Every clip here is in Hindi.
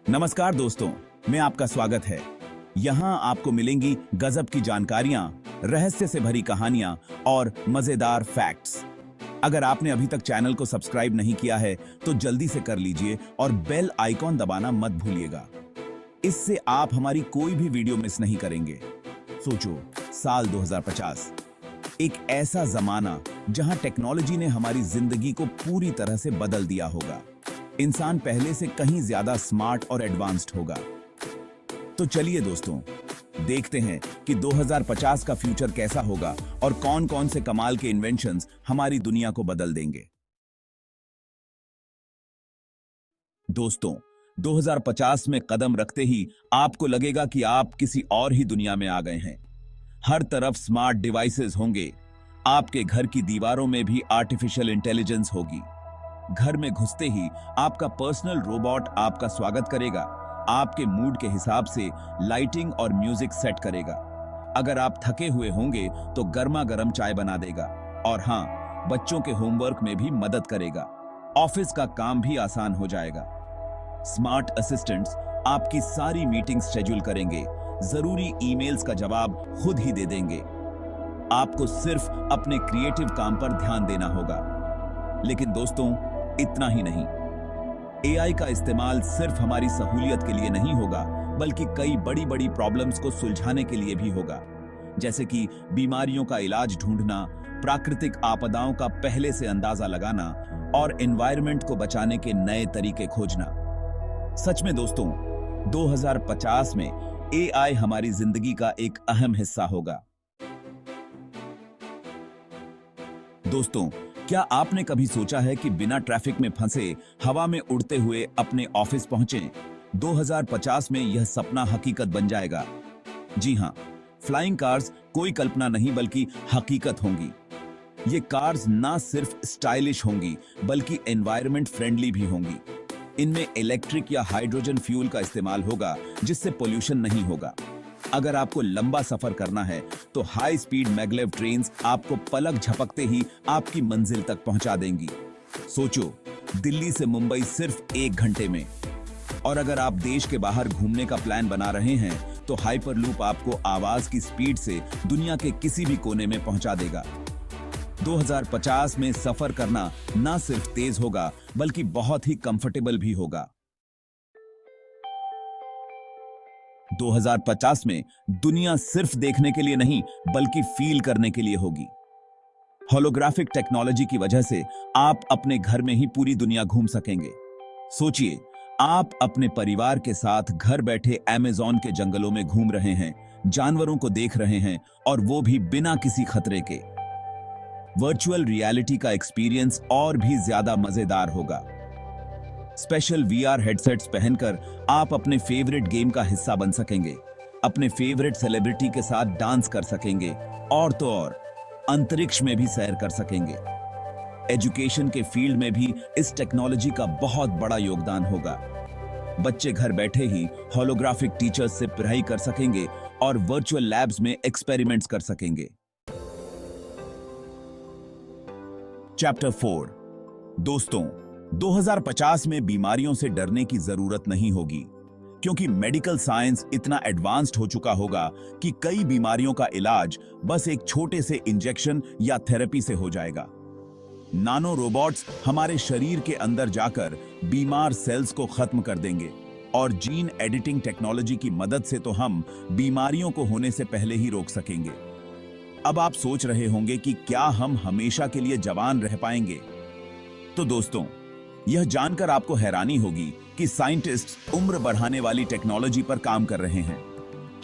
नमस्कार दोस्तों, मैं आपका स्वागत है। यहाँ आपको मिलेंगी गजब की जानकारियाँ, रहस्य से भरी कहानियाँ और मजेदार फैक्ट्स। अगर आपने अभी तक चैनल को सब्सक्राइब नहीं किया है तो जल्दी से कर लीजिए और बेल आइकॉन दबाना मत भूलिएगा। इससे आप हमारी कोई भी वीडियो मिस नहीं करेंगे। सोचो, साल 2050, एक ऐसा जमाना जहां टेक्नोलॉजी ने हमारी जिंदगी को पूरी तरह से बदल दिया होगा। इंसान पहले से कहीं ज्यादा स्मार्ट और एडवांस्ड होगा। तो चलिए दोस्तों, देखते हैं कि 2050 का फ्यूचर कैसा होगा और कौन-कौन से कमाल के इन्वेंशंस हमारी दुनिया को बदल देंगे। दोस्तों, 2050 में कदम रखते ही आपको लगेगा कि आप किसी और ही दुनिया में आ गए हैं। हर तरफ स्मार्ट डिवाइसेस होंगे, आपके घर की दीवारों में भी आर्टिफिशियल इंटेलिजेंस होगी। घर में घुसते ही आपका पर्सनल रोबोट आपका स्वागत करेगा, आपके मूड के हिसाब से लाइटिंग और म्यूजिक सेट करेगा। अगर आप थके हुए होंगे तो गर्मा गर्म चाय बना देगा और हाँ, बच्चों के होमवर्क में भी मदद करेगा। ऑफिस का काम भी आसान हो जाएगा। स्मार्ट असिस्टेंट्स आपकी सारी मीटिंग्स शेड्यूल करेंगे, जरूरी ईमेल्स का जवाब खुद ही दे देंगे। आपको सिर्फ अपने क्रिएटिव काम पर ध्यान देना होगा। लेकिन दोस्तों, इतना ही नहीं, एआई का इस्तेमाल सिर्फ हमारी सहूलियत के लिए नहीं होगा, बल्कि कई बड़ी बड़ी प्रॉब्लम्स को सुलझाने के लिए भी होगा। जैसे कि बीमारियों का इलाज ढूंढना, प्राकृतिक आपदाओं का पहले से अंदाजा लगाना और एनवायरनमेंट को बचाने के नए तरीके खोजना। सच में दोस्तों, 2050 में एआई हमारी जिंदगी का एक अहम हिस्सा होगा। दोस्तों, क्या आपने कभी सोचा है कि बिना ट्रैफिक में फंसे हवा में उड़ते हुए अपने ऑफिस पहुंचे? 2050 में यह सपना हकीकत बन जाएगा। जी हां, फ्लाइंग कार्स कोई कल्पना नहीं बल्कि हकीकत होंगी। ये कार्स ना सिर्फ स्टाइलिश होंगी बल्कि एनवायरनमेंट फ्रेंडली भी होंगी। इनमें इलेक्ट्रिक या हाइड्रोजन फ्यूल का इस्तेमाल होगा, जिससे पोल्यूशन नहीं होगा। अगर आपको लंबा सफर करना है तो हाई स्पीड मैग्लेव ट्रेन्स आपको पलक झपकते ही आपकी मंजिल तक पहुंचा देंगी। सोचो, दिल्ली से मुंबई सिर्फ 1 घंटे में। और अगर आप देश के बाहर घूमने का प्लान बना रहे हैं तो हाइपरलूप आपको आवाज की स्पीड से दुनिया के किसी भी कोने में पहुंचा देगा। 2050 में सफर करना ना सिर्फ तेज होगा बल्कि बहुत ही कंफर्टेबल भी होगा। 2050 में दुनिया सिर्फ देखने के लिए नहीं बल्कि फील करने के लिए होगी। होलोग्राफिक टेक्नोलॉजी की वजह से आप अपने घर में ही पूरी दुनिया घूम सकेंगे। सोचिए, आप अपने परिवार के साथ घर बैठे अमेज़न के जंगलों में घूम रहे हैं, जानवरों को देख रहे हैं और वो भी बिना किसी खतरे के। वर्चुअल रियलिटी का एक्सपीरियंस और भी ज्यादा मजेदार होगा। स्पेशल वीआर हेडसेट्स पहनकर आप अपने फेवरेट गेम का हिस्सा बन सकेंगे, अपने फेवरेट सेलिब्रिटी के साथ डांस कर सकेंगे और तो और अंतरिक्ष में भी सैर कर सकेंगे। एजुकेशन के फील्ड में भी इस टेक्नोलॉजी का बहुत बड़ा योगदान होगा। बच्चे घर बैठे ही होलोग्राफिक टीचर्स से पढ़ाई कर सकेंगे और वर्चुअल लैब्स में एक्सपेरिमेंट्स कर सकेंगे। चैप्टर 4। दोस्तों, 2050 में बीमारियों से डरने की जरूरत नहीं होगी, क्योंकि मेडिकल साइंस इतना एडवांस्ड हो चुका होगा कि कई बीमारियों का इलाज बस एक छोटे से इंजेक्शन या थेरेपी से हो जाएगा। नानो रोबोट्स हमारे शरीर के अंदर जाकर बीमार सेल्स को खत्म कर देंगे और जीन एडिटिंग टेक्नोलॉजी की मदद से तो हम बीमारियों को होने से पहले ही रोक सकेंगे। अब आप सोच रहे होंगे कि क्या हम हमेशा के लिए जवान रह पाएंगे? तो दोस्तों, यह जानकर आपको हैरानी होगी कि साइंटिस्ट उम्र बढ़ाने वाली टेक्नोलॉजी पर काम कर रहे हैं।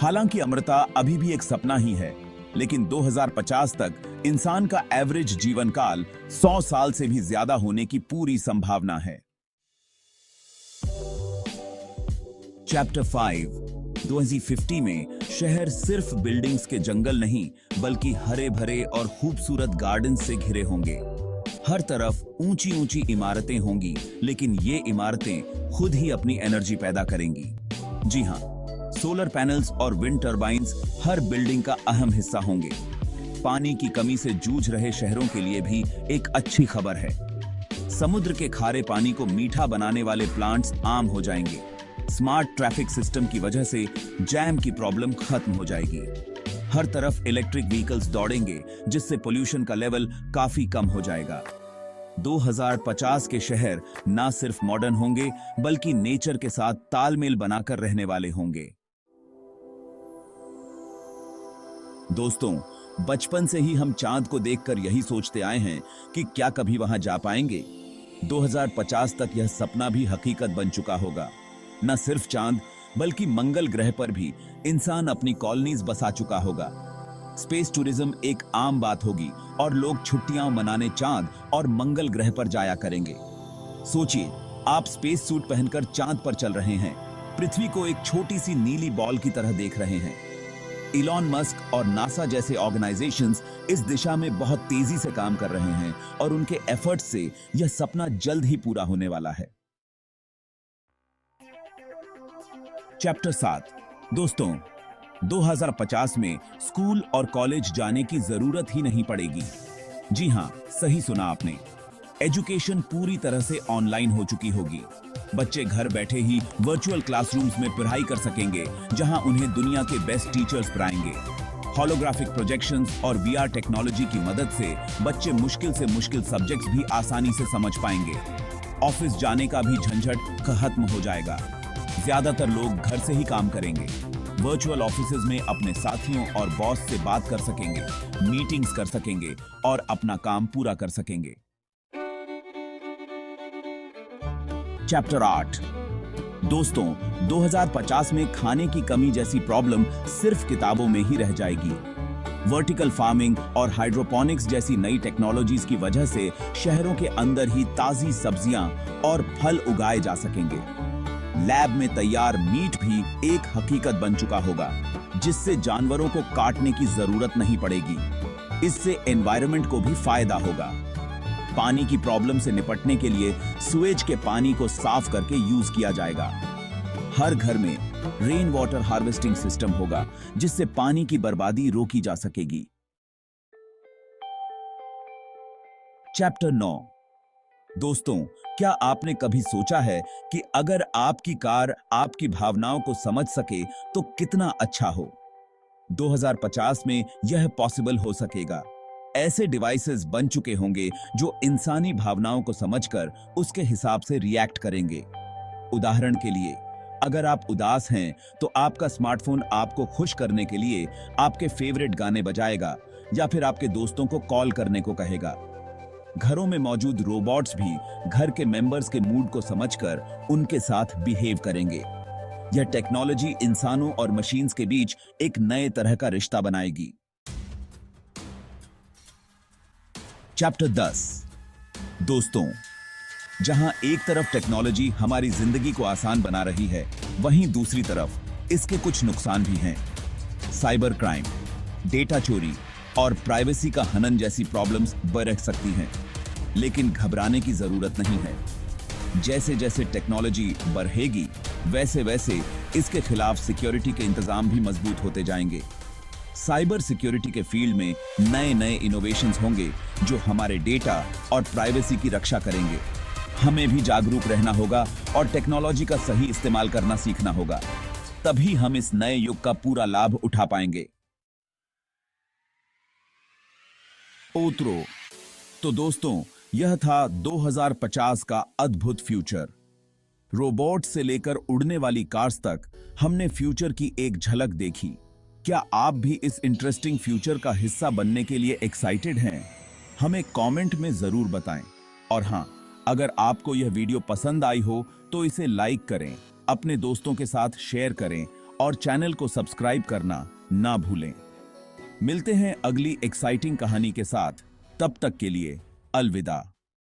हालांकि अमरता अभी भी एक सपना ही है, लेकिन 2050 तक इंसान का एवरेज जीवन काल 100 साल से भी ज्यादा होने की पूरी संभावना है। चैप्टर 5। 2050 में शहर सिर्फ बिल्डिंग्स के जंगल नहीं बल्कि हरे भरे और खूबसूरत गार्डन से घिरे होंगे। हर तरफ ऊंची ऊंची इमारतें होंगी, लेकिन ये इमारतें खुद ही अपनी एनर्जी पैदा करेंगी। जी हां, सोलर पैनल्स और विंड टर्बाइन्स हर बिल्डिंग का अहम हिस्सा होंगे। पानी की कमी से जूझ रहे शहरों के लिए भी एक अच्छी खबर है। समुद्र के खारे पानी को मीठा बनाने वाले प्लांट्स आम हो जाएंगे। स्मार्ट ट्रैफिक सिस्टम की वजह से जैम की प्रॉब्लम खत्म हो जाएगी। हर तरफ इलेक्ट्रिक व्हीकल्स दौड़ेंगे, जिससे पोल्यूशन का लेवल काफी कम हो जाएगा। 2050 के शहर ना सिर्फ मॉडर्न होंगे, बल्कि नेचर के साथ तालमेल बनाकर रहने वाले होंगे। दोस्तों, बचपन से ही हम चांद को देखकर यही सोचते आए हैं कि क्या कभी वहां जा पाएंगे। 2050 तक यह सपना भी हकीकत बन चुका होगा। न सिर्फ चांद, बल्कि मंगल ग्रह पर भी इंसान अपनी कॉलोनीज बसा चुका होगा। स्पेस टूरिज्म एक आम बात होगी और लोग छुट्टियां मनाने चांद और मंगल ग्रह पर जाया करेंगे। सोचिए, आप स्पेस सूट पहनकर चांद पर चल रहे हैं, पृथ्वी को एक छोटी सी नीली बॉल की तरह देख रहे हैं। इलॉन मस्क और नासा जैसे ऑर्गेनाइजेशंस इस दिशा में बहुत तेजी से काम कर रहे हैं और उनके एफर्ट्स से यह सपना जल्द ही पूरा होने वाला है। चैप्टर 7। दोस्तों, 2050 में स्कूल और कॉलेज जाने की जरूरत ही नहीं पड़ेगी। जी हां, सही सुना आपने। एजुकेशन पूरी तरह से ऑनलाइन हो चुकी होगी। बच्चे घर बैठे ही वर्चुअल क्लासरूम्स में पढ़ाई कर सकेंगे, जहां उन्हें दुनिया के बेस्ट टीचर्स पढ़ाएंगे। होलोग्राफिक प्रोजेक्शंस और वीआर टेक्नोलॉजी की मदद से बच्चे मुश्किल से मुश्किल सब्जेक्ट्स भी आसानी से समझ पाएंगे। ऑफिस जाने का भी झंझट खत्म हो जाएगा। ज्यादातर लोग घर से ही काम करेंगे। वर्चुअल ऑफिसेज में अपने साथियों और बॉस से बात कर सकेंगे, मीटिंग्स कर सकेंगे और अपना काम पूरा कर सकेंगे। चैप्टर 8। दोस्तों, 2050 में खाने की कमी जैसी प्रॉब्लम सिर्फ किताबों में ही रह जाएगी। वर्टिकल फार्मिंग और हाइड्रोपोनिक्स जैसी नई टेक्नोलॉजीज की वजह से शहरों के अंदर ही ताजी सब्जियां और फल उगाए जा सकेंगे। लैब में तैयार मीट भी एक हकीकत बन चुका होगा, जिससे जानवरों को काटने की जरूरत नहीं पड़ेगी। इससे एनवायरनमेंट को भी फायदा होगा। पानी की प्रॉब्लम से निपटने के लिए सुएज के पानी को साफ करके यूज किया जाएगा। हर घर में रेन वाटर हार्वेस्टिंग सिस्टम होगा, जिससे पानी की बर्बादी रोकी जा सकेगी। चैप्टर 9। दोस्तों, क्या आपने कभी सोचा है कि अगर आपकी कार आपकी भावनाओं को समझ सके तो कितना अच्छा हो। 2050 में यह पॉसिबल हो सकेगा। ऐसे डिवाइसेस बन चुके होंगे जो इंसानी भावनाओं को समझकर उसके हिसाब से रिएक्ट करेंगे। उदाहरण के लिए, अगर आप उदास हैं तो आपका स्मार्टफोन आपको खुश करने के लिए आपके फेवरेट गाने बजाएगा या फिर आपके दोस्तों को कॉल करने को कहेगा। घरों में मौजूद रोबोट्स भी घर के मेंबर्स के मूड को समझकर उनके साथ बिहेव करेंगे। यह टेक्नोलॉजी इंसानों और मशीन्स के बीच एक नए तरह का रिश्ता बनाएगी। चैप्टर 10। दोस्तों, जहां एक तरफ टेक्नोलॉजी हमारी जिंदगी को आसान बना रही है, वहीं दूसरी तरफ इसके कुछ नुकसान भी हैं। साइबर क्राइम, डेटा चोरी और प्राइवेसी का हनन जैसी प्रॉब्लम्स बरह सकती हैं, लेकिन घबराने की जरूरत नहीं है। जैसे जैसे टेक्नोलॉजी बढ़ेगी, वैसे वैसे इसके खिलाफ सिक्योरिटी के इंतजाम भी मजबूत होते जाएंगे। साइबर सिक्योरिटी के फील्ड में नए नए इनोवेशंस होंगे जो हमारे डेटा और प्राइवेसी की रक्षा करेंगे। हमें भी जागरूक रहना होगा और टेक्नोलॉजी का सही इस्तेमाल करना सीखना होगा। तभी हम इस नए युग का पूरा लाभ उठा पाएंगे। ओत्रो। तो दोस्तों, यह था 2050 का अद्भुत फ्यूचर। रोबोट से लेकर उड़ने वाली कार्स तक हमने फ्यूचर की एक झलक देखी। क्या आप भी इस इंटरेस्टिंग फ्यूचर का हिस्सा बनने के लिए एक्साइटेड हैं? हमें कमेंट में जरूर बताएं। और हां, अगर आपको यह वीडियो पसंद आई हो तो इसे लाइक करें, अपने दोस्तों के साथ शेयर करें और चैनल को सब्सक्राइब करना ना भूलें। मिलते हैं अगली एक्साइटिंग कहानी के साथ। तब तक के लिए अलविदा।